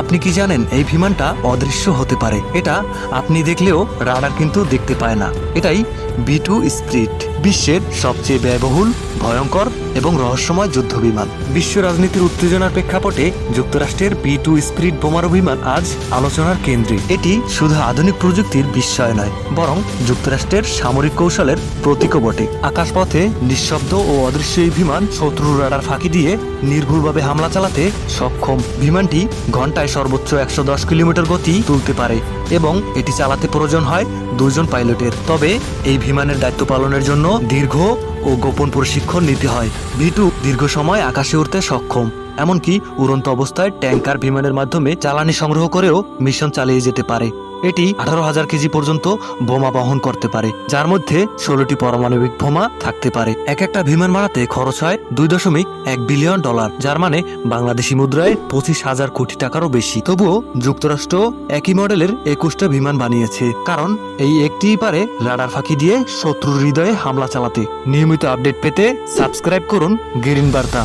আপনি কি জানেন এই বিমানটা অদৃশ্য হতে পারে? এটা আপনি দেখলেও রাডার কিন্তু দেখতে পায় না। এটাই B2 স্পিরিট, বিশ্বের সবচেয়ে ব্যয়বহুল, ভয়ঙ্কর এবং রহস্যময় যুদ্ধ বিমান। বিশ্ব রাজনীতির উত্তেজনার প্রেক্ষাপটে যুক্তরাষ্ট্রের B2 স্পিরিট বোমারু বিমান আজ আলোচনার কেন্দ্রে। এটি শুধু আধুনিক প্রযুক্তির বিস্ময় নয়, বরং যুক্তরাষ্ট্রের সামরিক কৌশলের প্রতীকও বটে। আকাশপথে নিঃশব্দ ও অদৃশ্য এই বিমান শত্রুর রাডার ফাঁকি দিয়ে নির্ভুলভাবে হামলা চালাতে সক্ষম। বিমানটি ঘন্টায় সর্বোচ্চ 110 কিলোমিটার গতি তুলতে পারে এবং এটি চালাতে প্রয়োজন হয় 2 জন পাইলটের। তবে এই বিমানের দায়িত্ব পালনের জন্য দীর্ঘ ও গোপন প্রশিক্ষণ নিতে হয়। B2 দীর্ঘ সময় আকাশে উড়তে সক্ষম, এমনকি উড়ন্ত অবস্থায় ট্যাঙ্কার বিমানের মাধ্যমে জ্বালানি সংগ্রহ করেও মিশন চালিয়ে যেতে পারে। এটি 18,000 কেজি পর্যন্ত বোমা বহন করতে পারে, যার মধ্যে 16টি পারমাণবিক বোমা থাকতে পারে। এক একটা বিমান বানাতে খরচ হয় $2.1 বিলিয়ন, যার মানে বাংলাদেশি মুদ্রায় 25,000 কোটি টাকারও বেশি। তবুও যুক্তরাষ্ট্র একই মডেলের 21টা বিমান বানিয়েছে, কারণ এই একটিই পারে রাডার ফাঁকি দিয়ে শত্রুর হৃদয়ে হামলা চালাতে। নিয়মিত আপডেট পেতে সাবস্ক্রাইব করুন গ্রিন বার্তা।